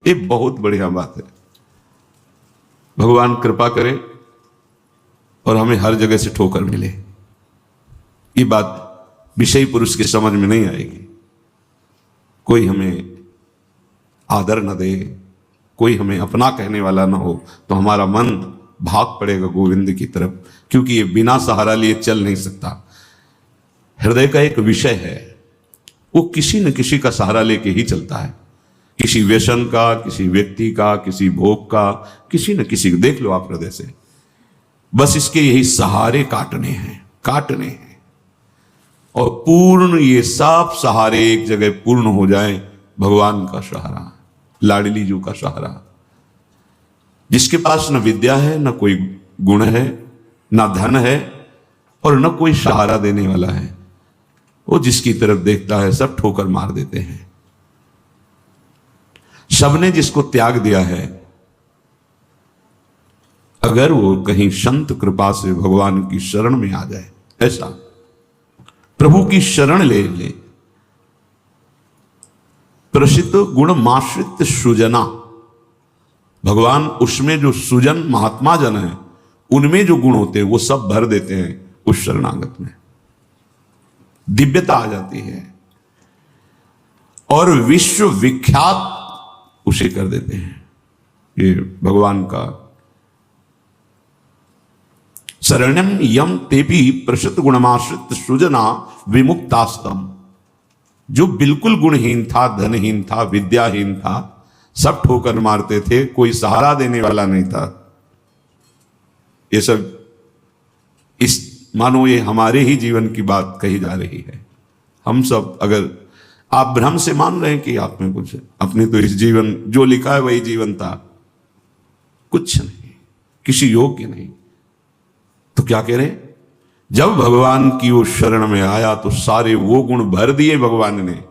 ये बहुत बढ़िया बात है। भगवान कृपा करे और हमें हर जगह से ठोकर मिले। ये बात विषयी पुरुष की समझ में नहीं आएगी। कोई हमें आदर न दे, कोई हमें अपना कहने वाला ना हो, तो हमारा मन भाग पड़ेगा गोविंद की तरफ, क्योंकि ये बिना सहारा लिए चल नहीं सकता। हृदय का एक विषय है, वो किसी न किसी का सहारा लेके ही चलता है, किसी व्यसन का, किसी व्यक्ति का, किसी भोग का, किसी न किसी को। देख लो आप हृदय से, बस इसके यही सहारे काटने हैं और पूर्ण ये सब सहारे एक जगह पूर्ण हो जाए। भगवान का सहारा, लाडली जू का सहारा। जिसके पास न विद्या है, न कोई गुण है, न धन है और न कोई सहारा देने वाला है, वो जिसकी तरफ देखता है सब ठोकर मार देते हैं। सबने जिसको त्याग दिया है, अगर वो कहीं संत कृपा से भगवान की शरण में आ जाए, ऐसा प्रभु की शरण ले ले। प्रसिद्ध गुण माश्रित सुजना, भगवान उसमें जो सुजन महात्मा जन है, उनमें जो गुण होते हैं वो सब भर देते हैं उस शरणागत में। दिव्यता आ जाती है और विश्व विख्यात उसे कर देते हैं। ये भगवान का शरणम यम तेपी प्रसिद्ध गुणमाश्रित सुजना विमुक्तास्तम। जो बिल्कुल गुणहीन था, धनहीन था, विद्याहीन था, सब ठोकर मारते थे, कोई सहारा देने वाला नहीं था। ये सब इस मानो ये हमारे ही जीवन की बात कही जा रही है। हम सब, अगर आप भ्रम से मान रहे हैं कि आप में कुछ है, अपने तो इस जीवन जो लिखा है वही जीवन था, कुछ नहीं, किसी योग्य नहीं, तो क्या कह रहे? जब भगवान की वो शरण में आया तो सारे वो गुण भर दिए भगवान ने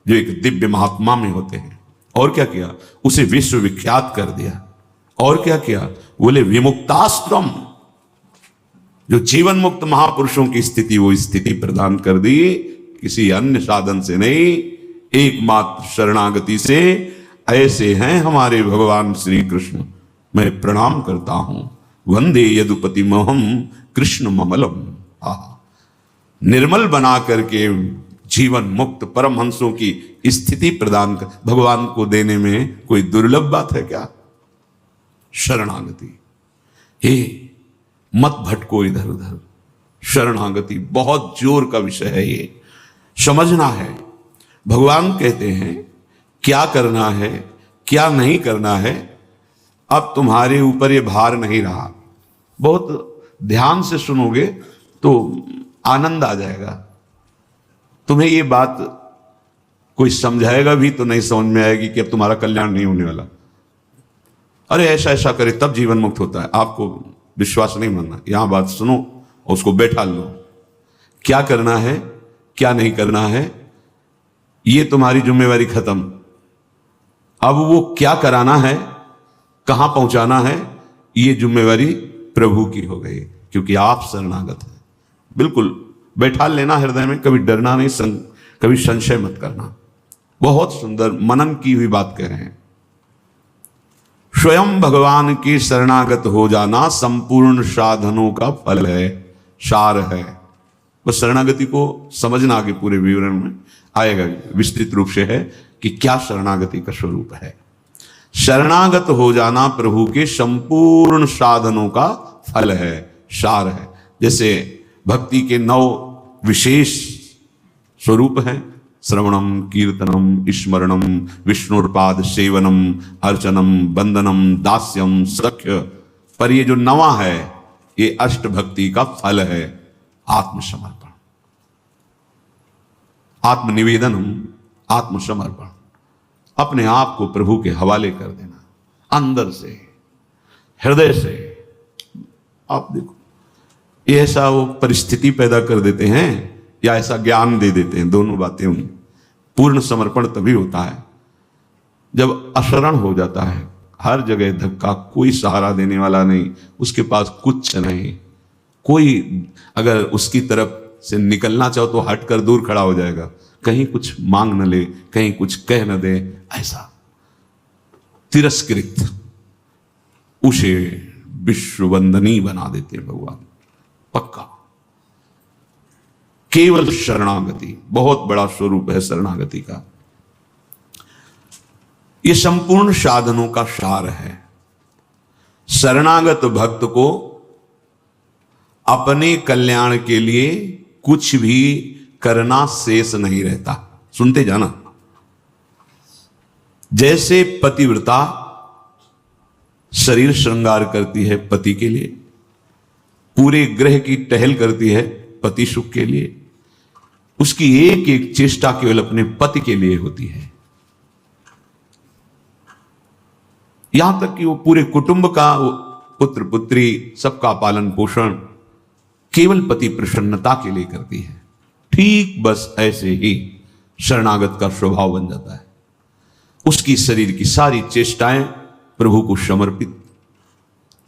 जो एक दिव्य महात्मा में होते हैं। और क्या किया? उसे विश्व विख्यात कर दिया। और क्या किया? बोले विमुक्ताश्रम, जो जीवन मुक्त महापुरुषों की स्थिति, वो स्थिति प्रदान कर दी, किसी अन्य साधन से नहीं, एकमात्र शरणागति से। ऐसे हैं हमारे भगवान श्री कृष्ण। मैं प्रणाम करता हूं। वंदे यदुपति महम कृष्ण ममलम। निर्मल बना करके जीवन मुक्त परमहंसों की स्थिति प्रदान कर भगवान को देने में कोई दुर्लभ बात है क्या? शरणागति। हे मत भटको इधर उधर। शरणागति बहुत जोर का विषय है, ये समझना है। भगवान कहते हैं क्या करना है, क्या नहीं करना है। अब तुम्हारे ऊपर ये भार नहीं रहा। बहुत ध्यान से सुनोगे तो आनंद आ जाएगा। तुम्हें ये बात कोई समझाएगा भी तो नहीं समझ में आएगी कि अब तुम्हारा कल्याण नहीं होने वाला। अरे ऐसा ऐसा करे तब जीवन मुक्त होता है। आपको विश्वास नहीं मानना, यहां बात सुनो और उसको बैठा लो। क्या करना है, क्या नहीं करना है, ये तुम्हारी जिम्मेवारी खत्म। अब वो क्या कराना है, कहां पहुंचाना है, ये जिम्मेवारी प्रभु की हो गई, क्योंकि आप शरणागत हैं। बिल्कुल बैठा लेना हृदय में, कभी डरना नहीं, कभी संशय मत करना। बहुत सुंदर मनन की हुई बात कह रहे हैं। स्वयं भगवान की शरणागत हो जाना संपूर्ण साधनों का फल है, सार है। बस शरणागति को समझना, आगे पूरे विवरण में आएगा, विस्तृत रूप से है कि क्या शरणागति का स्वरूप है। शरणागत हो जाना प्रभु के संपूर्ण साधनों का फल है, सार है। जैसे भक्ति के 9 विशेष स्वरूप हैं, श्रवणम, कीर्तनम, स्मरणम, विष्णुपाद सेवनम, अर्चनम, वंदनम, दास्यम, सख्य। पर ये जो 9वां है, ये अष्ट भक्ति का फल है। आत्मसमर्पण, आत्मनिवेदनम, आत्मसमर्पण, अपने आप को प्रभु के हवाले कर देना, अंदर से, हृदय से। आप देखो, ये ऐसा वो परिस्थिति पैदा कर देते हैं या ऐसा ज्ञान दे देते हैं, दोनों बातें हुई। पूर्ण समर्पण तभी होता है जब अशरण हो जाता है, हर जगह धक्का, कोई सहारा देने वाला नहीं, उसके पास कुछ नहीं, कोई अगर उसकी तरफ से निकलना चाहो तो हटकर दूर खड़ा हो जाएगा, कहीं कुछ मांग न ले, कहीं कुछ कह न दे। ऐसा तिरस्कृत, उसे विश्ववंदनीय बना देते हैं भगवान। पक्का केवल शरणागति बहुत बड़ा स्वरूप है शरणागति का। यह संपूर्ण साधनों का सार है। शरणागत भक्त को अपने कल्याण के लिए कुछ भी करना शेष नहीं रहता। सुनते जाना। जैसे पतिव्रता शरीर श्रृंगार करती है पति के लिए, पूरे ग्रह की टहल करती है पति सुख के लिए, उसकी एक एक चेष्टा केवल अपने पति के लिए होती है। यहां तक कि वो पूरे कुटुंब का, पुत्र पुत्री सबका पालन पोषण केवल पति प्रसन्नता के लिए करती है। ठीक बस ऐसे ही शरणागत का स्वभाव बन जाता है। उसकी शरीर की सारी चेष्टाएं प्रभु को समर्पित,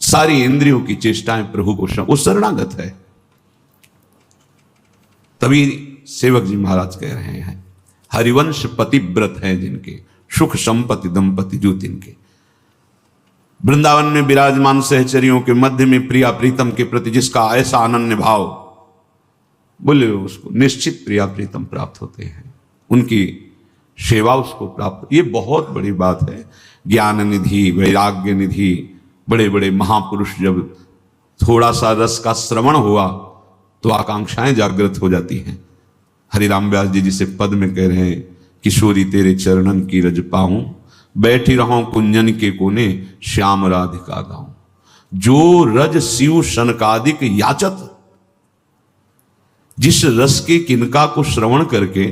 सारी इंद्रियों की चेष्टाएं प्रभु को वो शरणागत है। तभी सेवक जी महाराज कह रहे हैं, हरिवंश पतिव्रत हैं जिनके, सुख संपत्ति दंपति जो तिनके। वृंदावन में विराजमान सहचरियों के मध्य में प्रिया प्रीतम के प्रति जिसका ऐसा अनन्य भाव, बोले उसको निश्चित प्रिया प्रीतम प्राप्त होते हैं, उनकी सेवा उसको प्राप्त। ये बहुत बड़ी बात है। ज्ञान निधि, वैराग्य निधि, बड़े बड़े महापुरुष जब थोड़ा सा रस का श्रवण हुआ तो आकांक्षाएं जागृत हो जाती हैं। हरिराम व्यास जी जिसे पद में कह रहे हैं, किशोरी तेरे चरणन की रज पाऊं, बैठी रहूं कुंजन के कोने, श्याम राधिका गाऊं। जो रज शिव शनकादिक याचत, जिस रस के किनका को श्रवण करके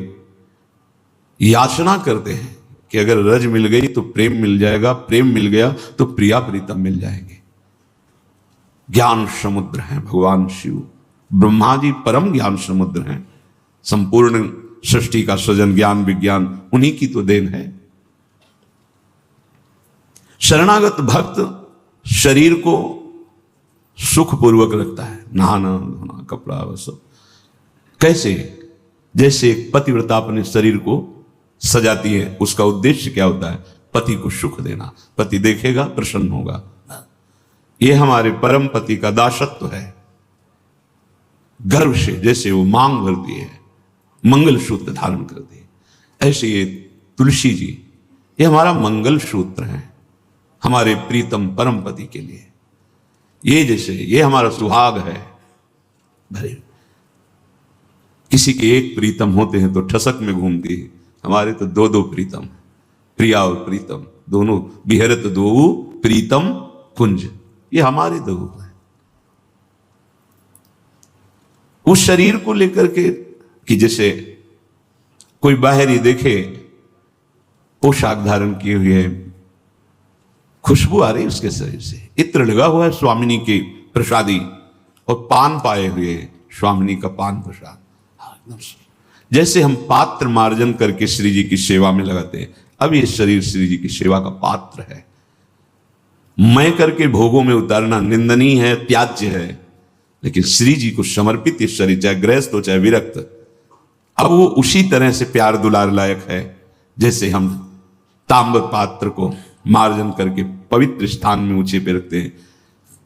याचना करते हैं कि अगर रज मिल गई तो प्रेम मिल जाएगा, प्रेम मिल गया तो प्रिया प्रीतम मिल जाएंगे। ज्ञान समुद्र हैं भगवान शिव, ब्रह्मा जी परम ज्ञान समुद्र हैं। संपूर्ण सृष्टि का सृजन ज्ञान विज्ञान उन्हीं की तो देन है। शरणागत भक्त शरीर को सुखपूर्वक रखता है, नहाना धोना कपड़ा वह सब। कैसे? जैसे एक पतिव्रता अपने शरीर को सजाती है, उसका उद्देश्य क्या होता है? पति को सुख देना। पति देखेगा प्रसन्न होगा। यह हमारे परम पति का दासत्व है। गर्व से जैसे वो मांग भरती है, मंगल सूत्र धारण करती है, ऐसे ये तुलसी जी ये हमारा मंगल सूत्र है हमारे प्रीतम परम पति के लिए। ये जैसे ये हमारा सुहाग है। भरे किसी के एक प्रीतम होते हैं तो ठसक में घूमती है, हमारे तो दो दो प्रीतम, प्रिया और प्रीतम दोनों। बिहरत दो प्रीतम कुंज, ये हमारे दो है। उस शरीर को लेकर के कि जैसे कोई बाहरी देखे पोशाक धारण किए हुए, खुशबू आ रही उसके शरीर से, इत्र लगा हुआ है स्वामिनी की प्रसादी, और पान पाए हुए स्वामिनी का पान प्रसाद। जैसे हम पात्र मार्जन करके श्री जी की सेवा में लगाते हैं, अब ये शरीर श्री जी की सेवा का पात्र है। मैं करके भोगों में उतारना निंदनीय है, त्याज्य है, लेकिन श्री जी को समर्पित ये शरीर, चाहे गृहस्थ हो चाहे विरक्त, अब वो उसी तरह से प्यार दुलार लायक है जैसे हम ताम्र पात्र को मार्जन करके पवित्र स्थान में ऊंचे पे रखते हैं।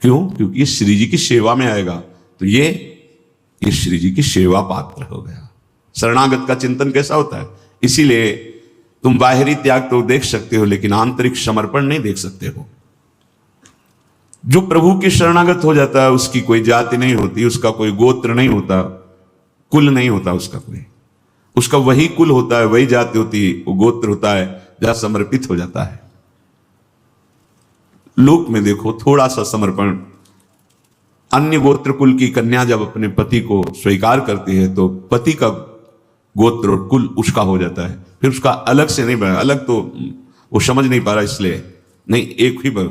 क्यों? क्योंकि ये श्री जी की सेवा में आएगा, तो ये श्री जी की सेवा पात्र हो गया। शरणागत का चिंतन कैसा होता है? इसीलिए तुम बाहरी त्याग तो देख सकते हो, लेकिन आंतरिक समर्पण नहीं देख सकते हो। जो प्रभु के शरणागत हो जाता है उसकी कोई जाति नहीं होती, उसका कोई गोत्र नहीं होता, कुल नहीं होता उसका कोई, उसका वही कुल होता है, वही जाति होती है, वो गोत्र होता है जहां समर्पित हो जाता है। लोक में देखो थोड़ा सा समर्पण, अन्य गोत्र कुल की कन्या जब अपने पति को स्वीकार करती है तो पति का गोत्र और कुल उसका हो जाता है, फिर उसका अलग से नहीं बना। अलग तो वो समझ नहीं पा रहा, इसलिए नहीं, एक ही बन,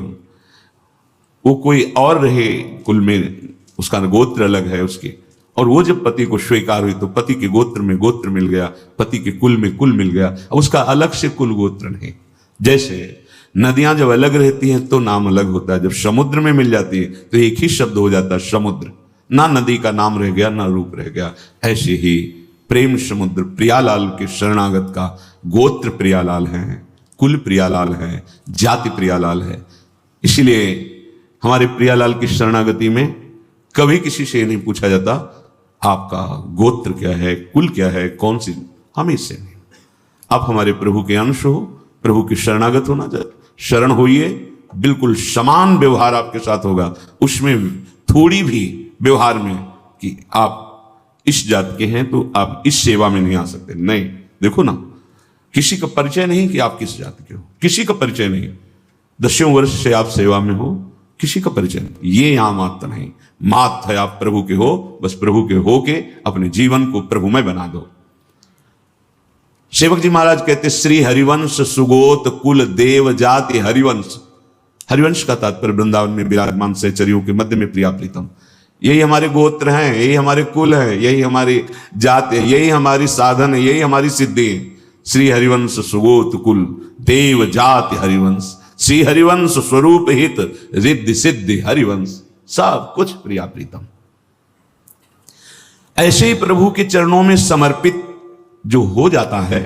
वो कोई और रहे कुल में, उसका गोत्र अलग है उसकी। और वो जब पति को स्वीकार हुई तो पति के गोत्र में गोत्र मिल गया, पति के कुल में कुल मिल गया, अब उसका अलग से कुल गोत्र नहीं। जैसे नदियां जब अलग रहती हैं तो नाम अलग होता है, जब समुद्र में मिल जाती है तो एक ही शब्द हो जाता है समुद्र, ना नदी का नाम रह गया ना रूप रह गया। ऐसे ही प्रेम समुद्र प्रियालाल के शरणागत का गोत्र प्रियालाल है, कुल प्रियालाल है, जाति प्रियालाल है। इसीलिए हमारे प्रियालाल की शरणागति में कभी किसी से नहीं पूछा जाता आपका गोत्र क्या है, कुल क्या है, कौन सी, हम इससे नहीं। आप हमारे प्रभु के अंश हो, प्रभु की शरणागत होना चाहिए, शरण होइए, बिल्कुल समान व्यवहार आपके साथ होगा। उसमें थोड़ी भी व्यवहार में कि आप इस जात के हैं तो आप इस सेवा में नहीं आ सकते, नहीं। देखो ना, किसी का परिचय नहीं कि आप किस जात के हो, किसी का परिचय नहीं। 10 वर्ष से आप सेवा में हो, किसी का परिचय नहीं। ये यहां मात्र नहीं, मात्र है आप प्रभु के हो, बस प्रभु के हो के अपने जीवन को प्रभुमय बना दो। सेवक जी महाराज कहते, श्री हरिवंश सुगोत कुल देव जाति हरिवंश। हरिवंश का तात्पर्य वृंदावन में विराजमान सहचरियों के मध्य में प्रिया प्रीतम, यही हमारे गोत्र हैं, यही हमारे कुल है, यही हमारी जात है, यही हमारी साधन है, यही हमारी सिद्धि है। श्री हरिवंश सुगोत कुल देव जाति हरिवंश, श्री हरिवंश स्वरूप हित रिद्धि सिद्धि हरिवंश, सब कुछ प्रिया प्रीतम। ऐसे ही प्रभु के चरणों में समर्पित जो हो जाता है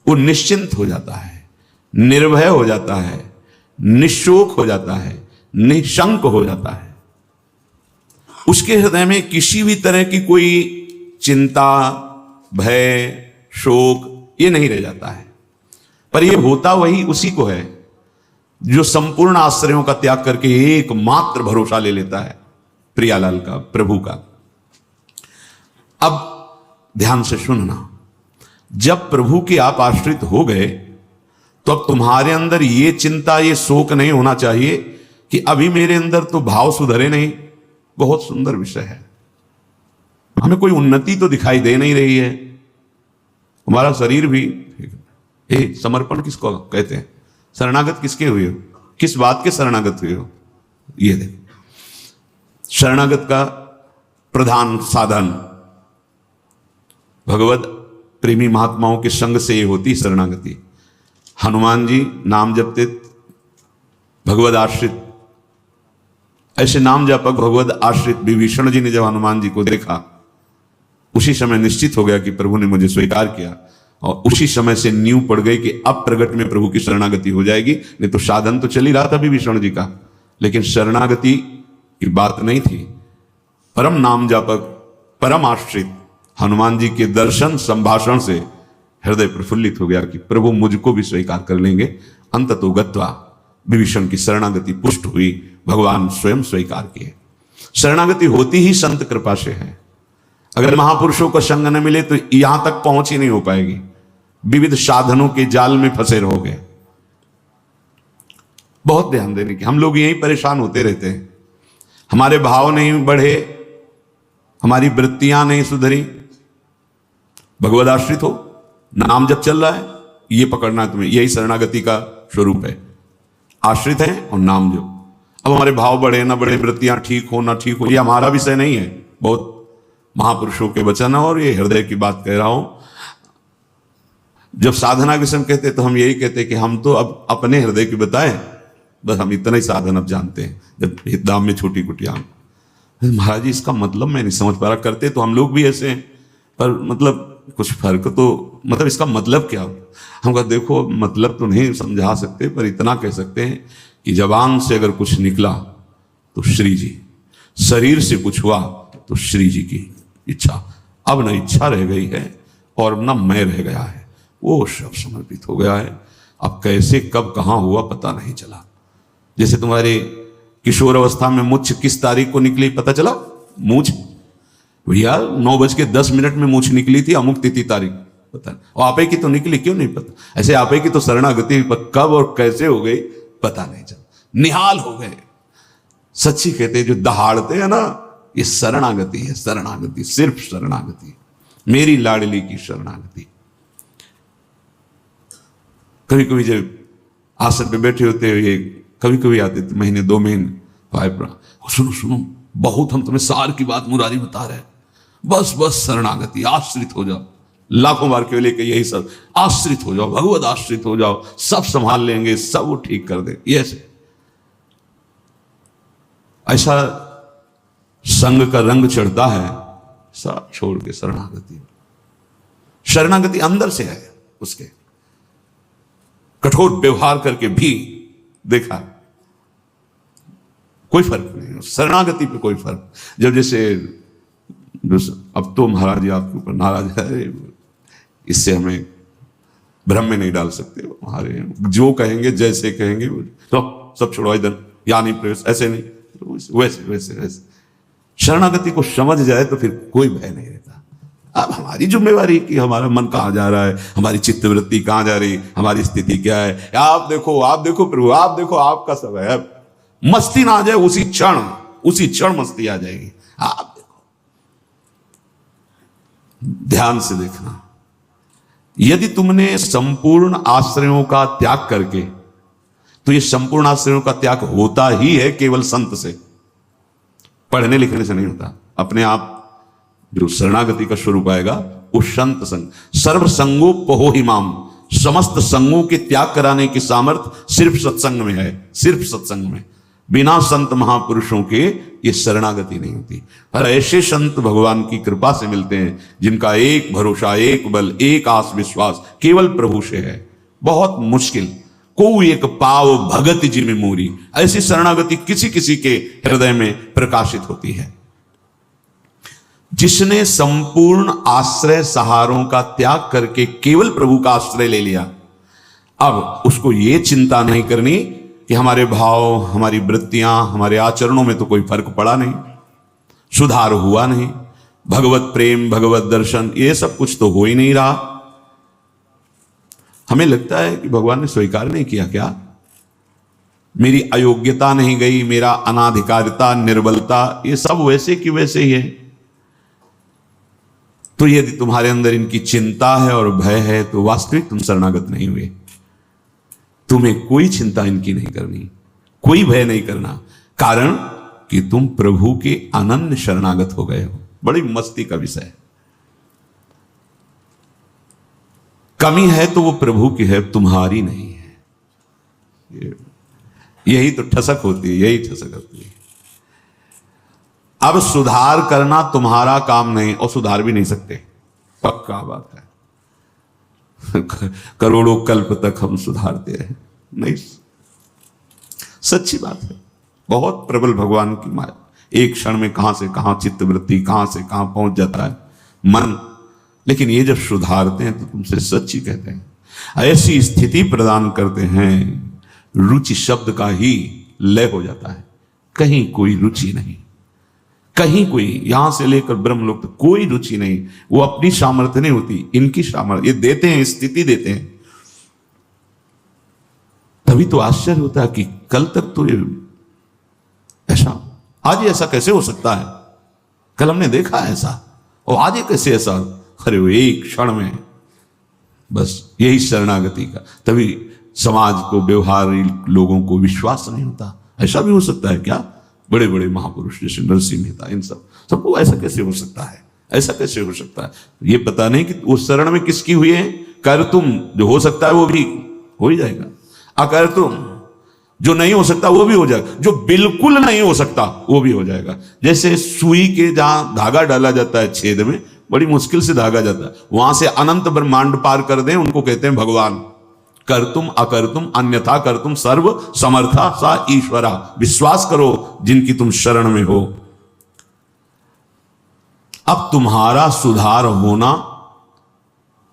वो निश्चिंत हो जाता है, निर्भय हो जाता है, निशोक हो जाता है, निशंक हो जाता है। उसके हृदय में किसी भी तरह की कोई चिंता, भय, शोक ये नहीं रह जाता है। पर ये होता वही उसी को है जो संपूर्ण आश्रयों का त्याग करके एकमात्र भरोसा ले लेता है प्रियालाल का, प्रभु का। अब ध्यान से सुनना, जब प्रभु के आप आश्रित हो गए तो अब तुम्हारे अंदर ये चिंता, ये शोक नहीं होना चाहिए कि अभी मेरे अंदर तो भाव सुधरे नहीं। बहुत सुंदर विषय है, हमें कोई उन्नति तो दिखाई दे नहीं रही है। हमारा शरीर भी, समर्पण किसको कहते हैं, शरणागत किसके हुए हो, किस बात के शरणागत हुए हो, ये देख। शरणागत का प्रधान साधन भगवत प्रेमी महात्माओं के संग से ये होती शरणागति। हनुमान जी नाम जपते, भगवत आश्रित, ऐसे नाम जापक भगवत आश्रित विभीषण जी ने जब हनुमान जी को देखा, उसी समय निश्चित हो गया कि प्रभु ने मुझे स्वीकार किया, और उसी समय से नींव पड़ गई कि अब प्रगट में प्रभु की शरणागति हो जाएगी। नहीं तो साधन तो चल ही रहा था विभीषण जी का, लेकिन शरणागति की बात नहीं थी। परम नाम जापक, परम आश्रित हनुमान जी के दर्शन संभाषण से हृदय प्रफुल्लित हो गया कि प्रभु मुझको भी स्वीकार कर लेंगे। अंततो गत्वा विभीषण की शरणागति पुष्ट हुई, भगवान स्वयं स्वीकार किए। शरणागति होती ही संत कृपा से है। अगर महापुरुषों का संग न मिले तो यहां तक पहुंच ही नहीं हो पाएगी, विविध साधनों के जाल में फंसे रहोगे। बहुत ध्यान देने की, हम लोग यही परेशान होते रहते हैं, हमारे भाव नहीं बढ़े, हमारी वृत्तियां नहीं सुधरी। भगवद आश्रित हो, नाम जब चल रहा है, ये पकड़ना है तुम्हें, यही शरणागति का स्वरूप है। आश्रित है और नाम जप। अब हमारे भाव बढ़े ना बढ़े, वृत्तियां ठीक हो ना ठीक हो, ये हमारा विषय नहीं है, बहुत महापुरुषों के वचन है और ये हृदय की बात कह रहा हूं। जब साधना के समय कहते तो हम यही कहते कि हम तो अब अपने हृदय की बताएं, बस हम इतना ही साधन अब जानते हैं। जब हितदाम में छोटी कुटिया, महाराज जी इसका मतलब मैं नहीं समझ पा रहा, करते तो हम लोग भी ऐसे हैं, पर मतलब कुछ फर्क तो, मतलब इसका मतलब क्या। हम कहा देखो मतलब तो नहीं समझा सकते, पर इतना कह सकते हैं कि जबान से अगर कुछ निकला तो श्री जी, शरीर से कुछ हुआ तो श्री जी की इच्छा। अब न इच्छा रह गई है और न मैं रह गया है, वो सब समर्पित हो गया है। अब कैसे कब कहाँ हुआ पता नहीं चला। जैसे तुम्हारे किशोर अवस्था में मूछ किस तारीख को निकली पता चला? मूछ भैया 9:10 में मूछ निकली थी, अमुक तिथि तारीख पता नहीं। और आपे की तो निकली, क्यों नहीं पता। ऐसे आपे की तो शरणागति कब और कैसे हो गई पता नहीं चला, निहाल हो गए। सच्ची कहते जो दहाड़ते हैं ना, ये शरणागति है, शरणागति, सिर्फ शरणागति, मेरी लाडली की शरणागति। कभी कभी जब आसन पे बैठे होते हुए कभी कभी आते थे, महीने 2 महीने, सुनो सुनो बहुत हम तुम्हें सार की बात मुरारी बता रहे हैं, बस बस शरणागति, आश्रित हो जाओ। लाखों बार केवल के यही सब, आश्रित हो जाओ, भगवत आश्रित हो जाओ, सब संभाल लेंगे, सब वो ठीक कर दे। ये ऐसा संग का रंग चढ़ता है, सब छोड़ के शरणागति। शरणागति अंदर से है उसके। कठोर व्यवहार करके भी देखा, कोई फर्क नहीं, शरणागति पे कोई फर्क। जब जैसे अब तो महाराज जी आपके ऊपर नाराज है, इससे हमें भ्रम में नहीं डाल सकते, हमारे जो कहेंगे जैसे कहेंगे तो सब छोड़ो इधर, या नहीं प्रवेश, ऐसे नहीं, वैसे वैसे वैसे। शरणागति को समझ जाए तो फिर कोई भय नहीं रहता। अब हमारी जिम्मेवारी कि हमारा मन कहाँ जा रहा है, हमारी चित्तवृत्ति कहाँ जा रही, हमारी स्थिति क्या है। आप देखो प्रभु, आप देखो, आपका सब है। मस्ती ना आ जाए उसी क्षण मस्ती आ जाएगी। आप देखो, ध्यान से देखना, यदि तुमने संपूर्ण आश्रयों का त्याग करके, तो ये संपूर्ण आश्रयों का त्याग होता ही है केवल संत से, पढ़ने लिखने से नहीं होता। अपने आप जो शरणागति का स्वरूप आएगा वो संत संग, सर्व संगोपहो हिमाम, समस्त संगों के त्याग कराने की सामर्थ्य सिर्फ सत्संग में है, सिर्फ सत्संग में। बिना संत महापुरुषों के ये शरणागति नहीं होती। पर ऐसे संत भगवान की कृपा से मिलते हैं जिनका एक भरोसा, एक बल, एक आस विश्वास केवल प्रभु से है। बहुत मुश्किल, को एक पाव भगत जिमि मोरी, ऐसी शरणागति किसी किसी के हृदय में प्रकाशित होती है। जिसने संपूर्ण आश्रय सहारों का त्याग करके केवल प्रभु का आश्रय ले लिया, अब उसको ये चिंता नहीं करनी कि हमारे भाव, हमारी वृत्तियां, हमारे आचरणों में तो कोई फर्क पड़ा नहीं, सुधार हुआ नहीं, भगवत प्रेम, भगवत दर्शन, ये सब कुछ तो हो ही नहीं रहा। हमें लगता है कि भगवान ने स्वीकार नहीं किया क्या, मेरी अयोग्यता नहीं गई, मेरा अनाधिकारिता, निर्बलता, ये सब वैसे की वैसे ही है। तो यदि तुम्हारे अंदर इनकी चिंता है और भय है तो वास्तविक तुम शरणागत नहीं हुए। तुम्हें कोई चिंता इनकी नहीं करनी, कोई भय नहीं करना, कारण कि तुम प्रभु के अनन्य शरणागत हो गए हो। बड़ी मस्ती का विषय है। कमी है तो वो प्रभु की है, तुम्हारी नहीं है। यही तो ठसक होती है, यही ठसक होती है। अब सुधार करना तुम्हारा काम नहीं, और सुधार भी नहीं सकते, पक्का बात है। करोड़ों कल्प तक हम सुधारते रहे, नहीं, सच्ची बात है। बहुत प्रबल भगवान की माया, एक क्षण में कहां से कहां चित्तवृत्ति, कहां से कहां पहुंच जाता है मन। लेकिन ये जब सुधारते हैं तो तुमसे सच्ची कहते हैं, ऐसी स्थिति प्रदान करते हैं, रुचि शब्द का ही लय हो जाता है। कहीं कोई रुचि नहीं, कहीं कोई, यहां से लेकर ब्रह्मलोक तक कोई रुचि नहीं। वो अपनी सामर्थ्य नहीं होती, इनकी सामर्थ्य, ये देते हैं, स्थिति देते हैं। तभी तो आश्चर्य होता है कि कल तक तो ये ऐसा, आज ये ऐसा कैसे हो सकता है, कल हमने देखा ऐसा, और आज ये कैसे ऐसा। अरे वो एक क्षण में, बस यही शरणागति का। तभी समाज को, व्यवहारी लोगों को विश्वास नहीं होता, ऐसा भी हो सकता है क्या। बड़े बड़े महापुरुष जैसे नरसिंह मेहता, इन सबको ऐसा कैसे हो सकता है, ऐसा कैसे हो सकता है। ये पता नहीं कि वो शरण में किसकी हुई है। कर तुम जो हो सकता है वो भी हो ही जाएगा, अकर तुम जो नहीं हो सकता वो भी हो जाएगा, जो बिल्कुल नहीं हो सकता वो भी हो जाएगा। जैसे सुई के जहां धागा डाला जाता है छेद में, बड़ी मुश्किल से धागा जाता है, वहां से अनंत ब्रह्मांड पार कर दें, उनको कहते हैं भगवान। कर तुम अकर तुम अन्यथा कर तुम सर्व समर्था सा ईश्वरा। विश्वास करो जिनकी तुम शरण में हो। अब तुम्हारा सुधार होना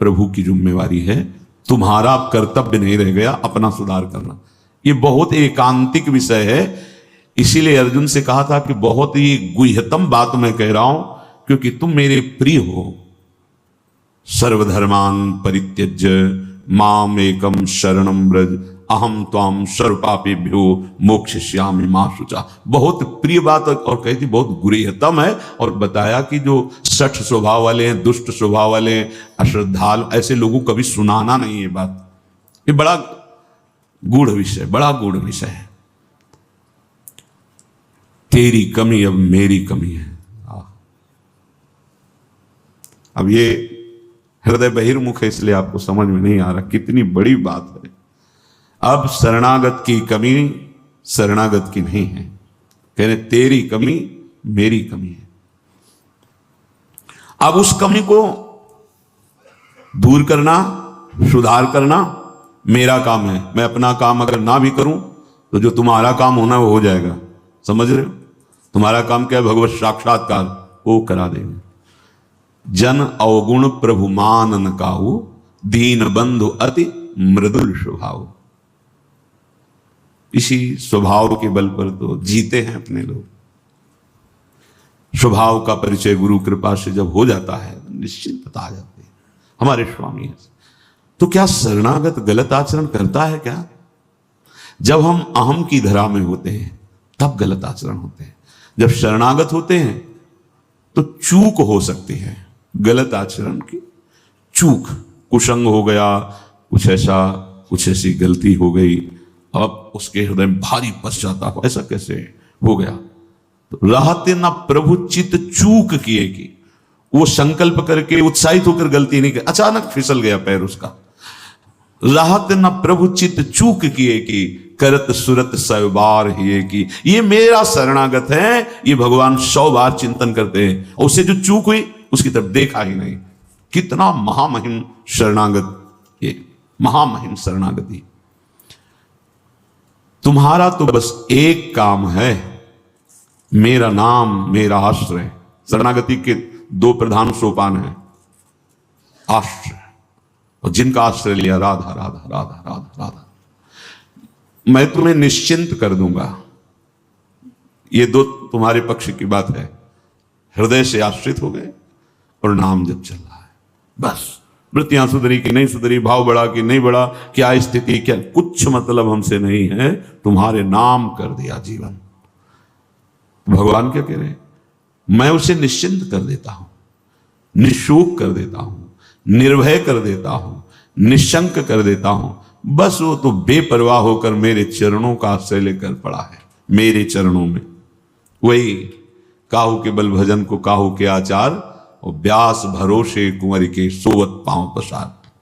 प्रभु की जिम्मेवारी है, तुम्हारा कर्तव्य नहीं रह गया अपना सुधार करना। ये बहुत एकांतिक विषय है, इसीलिए अर्जुन से कहा था कि बहुत ही गुह्यतम बात मैं कह रहा हूं, क्योंकि तुम मेरे प्रिय हो। सर्वधर्मान परित्यज्य माम एकम शरणम व्रज अहम त्वाम सर्वपापेभ्यो मोक्षयिष्यामि मा शुचा। बहुत प्रिय बात, और कही थी बहुत गुह्यतम है। और बताया कि जो सठ स्वभाव वाले हैं, दुष्ट स्वभाव वाले हैं, अश्रद्धालु, ऐसे लोगों को कभी सुनाना नहीं है बात। ये बड़ा गूढ़ विषय, बड़ा गूढ़ विषय है। तेरी कमी अब मेरी कमी है। अब ये हृदय बहिर्मुख है, इसलिए आपको समझ में नहीं आ रहा कितनी बड़ी बात है। अब शरणागत की कमी शरणागत की नहीं है, कह रहे तेरी कमी मेरी कमी है। अब उस कमी को दूर करना, सुधार करना मेरा काम है, मैं अपना काम अगर ना भी करूं तो जो तुम्हारा काम होना वो हो जाएगा। समझ रहे हो? तुम्हारा काम क्या है? भगवत साक्षात्कार, वो करा देंगे। जन अवगुण प्रभु मान न काहू, दीन बंधु अति मृदुल स्वभाव। इसी स्वभाव के बल पर तो जीते हैं अपने लोग। स्वभाव का परिचय गुरु कृपा से जब हो जाता है निश्चित बता जाते हैं हमारे स्वामी है। तो क्या शरणागत गलत आचरण करता है क्या? जब हम अहम की धरा में होते हैं तब गलत आचरण होते हैं। जब शरणागत होते हैं तो चूक हो सकती है, गलत आचरण की चूक, कुसंग हो गया, कुछ ऐसी गलती हो गई, अब उसके हृदय में भारी पश्चाताप, ऐसा कैसे हो गया? तो रहते ना प्रभु चित चूक किए कि वो संकल्प करके उत्साहित होकर गलती नहीं की, अचानक फिसल गया पैर उसका। रहते ना प्रभु चित चूक किए कि करत सुरत 100 बार ही की। ये मेरा शरणागत है, ये भगवान 100 बार चिंतन करते हैं और उससे जो चूक हुई उसकी तरफ देखा ही नहीं। कितना महामहिम शरणागत, ये महामहिम शरणागति। तुम्हारा तो बस एक काम है, मेरा नाम मेरा आश्रय। शरणागति के 2 प्रधान सोपान हैं, आश्रय और जिनका आश्रय लिया राधा राधा राधा राधा राधा, मैं तुम्हें निश्चिंत कर दूंगा। ये 2 तुम्हारे पक्ष की बात है। हृदय से आश्रित हो गए और नाम जब चल रहा है, बस वृत्तियां सुधरी कि नहीं सुधरी, भाव बढ़ा कि नहीं बढ़ा, क्या स्थिति, क्या कुछ मतलब हमसे नहीं है, तुम्हारे नाम कर दिया जीवन। भगवान क्या कह रहे हैं? मैं उसे निश्चिंत कर देता हूं, निशोक कर देता हूं, निर्भय कर देता हूं, निशंक कर देता हूं। बस वो तो बेपरवाह होकर मेरे चरणों का आश्रय लेकर पड़ा है, मेरे चरणों में। वही काहू के बल भजन को काहू के आचार, और व्यास भरोसे कुंवर के सोवत पांव पसार।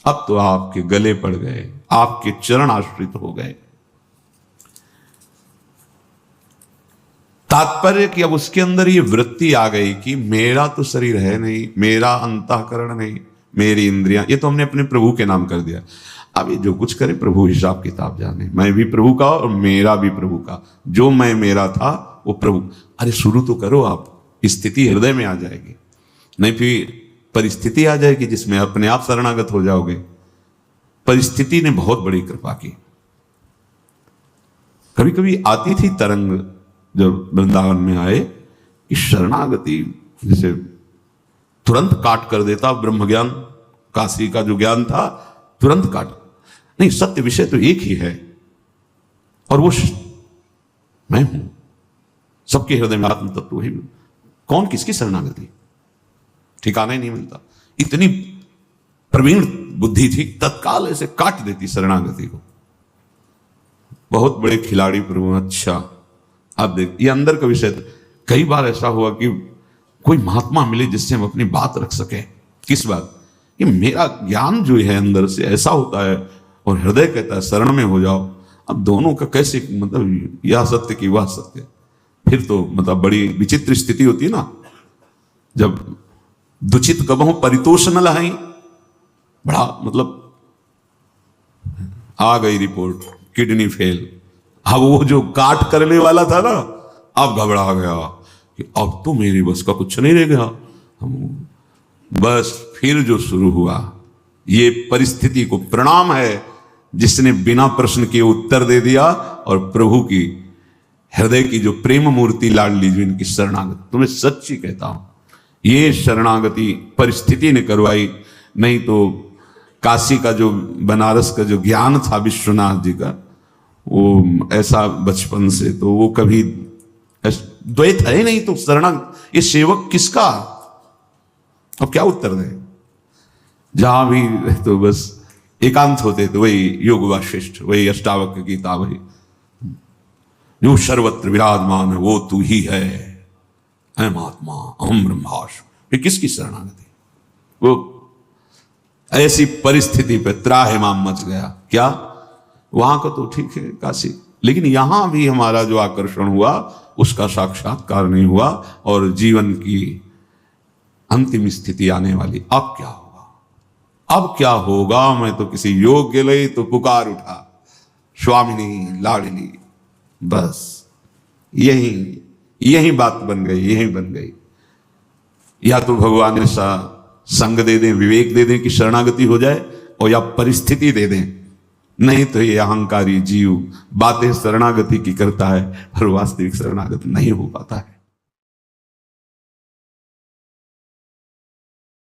अब तो आपके गले पड़ गए, आपके चरण आश्रित हो गए। तात्पर्य कि अब उसके अंदर ये वृत्ति आ गई कि मेरा तो शरीर है नहीं, मेरा अंतःकरण नहीं, मेरी इंद्रियां, ये तो हमने अपने प्रभु के नाम कर दिया। अब ये जो कुछ करे प्रभु हिसाब किताब जाने, मैं भी प्रभु का और मेरा भी प्रभु का। जो मैं मेरा था वो प्रभु। अरे शुरू तो करो आप, स्थिति हृदय में आ जाएगी, नहीं फिर परिस्थिति आ जाएगी जिसमें अपने आप शरणागत हो जाओगे। परिस्थिति ने बहुत बड़ी कृपा की। कभी कभी आती थी तरंग जब वृंदावन में आए कि शरणागति जैसे तुरंत काट कर देता ब्रह्म ज्ञान, काशी का जो ज्ञान था तुरंत काट। नहीं, सत्य विषय तो एक ही है और वो मैं हूं। सबके हृदय में आत्म तत्व वही। कौन किसकी शरणागति, ठिकाना ही नहीं मिलता। इतनी प्रवीण बुद्धि थी, तत्काल ऐसे काट देती शरणागति को। बहुत बड़े खिलाड़ी प्रभु। अच्छा अब देख, ये अंदर का विषय। कई बार ऐसा हुआ कि कोई महात्मा मिले जिससे हम अपनी बात रख सके। किस बात? कि मेरा ज्ञान जो है अंदर से ऐसा होता है और हृदय कहता है शरण में हो जाओ। अब दोनों का कैसे, मतलब यह सत्य की वह सत्य, फिर तो मतलब बड़ी विचित्र स्थिति होती है ना। जब दुचित कबहू परितोष न लहाई, बड़ा मतलब आ गई रिपोर्ट किडनी फेल। अब वो जो काट करने वाला था ना, अब घबरा गया कि अब तो मेरी बस का कुछ नहीं रह गया। बस फिर जो शुरू हुआ, ये परिस्थिति को प्रणाम है जिसने बिना प्रश्न के उत्तर दे दिया। और प्रभु की हृदय की जो प्रेम मूर्ति लाडली, जो इनकी शरणागति, तुम्हें सच्ची कहता हूं, ये शरणागति परिस्थिति ने करवाई। नहीं तो काशी का जो, बनारस का जो ज्ञान था विश्वनाथ जी का, वो ऐसा बचपन से तो वो कभी द्वैत है नहीं। तो ये सेवक किसका? अब क्या उत्तर दे? जहां भी तो बस एकांत होते तो वही योग वाशिष्ठ, वही अष्टावक्र गीता, वही जो सर्वत्र विराजमान है वो तू ही है, अहम आत्मा अहम ब्रह्मास्मि। फिर किसकी शरणागति? वो ऐसी परिस्थिति पे त्राहिमाम मच गया। क्या वहां का तो ठीक है काशी, लेकिन यहां भी हमारा जो आकर्षण हुआ उसका साक्षात्कार नहीं हुआ और जीवन की अंतिम स्थिति आने वाली। अब क्या होगा? अब क्या होगा, मैं तो किसी योग्य लई तो पुकार उठा, स्वामिनी लाडली। बस यही यही बात बन गई, यही बन गई। या तो भगवान ऐसा संग दे दें, विवेक दे दें कि शरणागति हो जाए, और या परिस्थिति दे दें। नहीं तो ये अहंकारी जीव बातें शरणागति की करता है, पर वास्तविक शरणागत नहीं हो पाता है।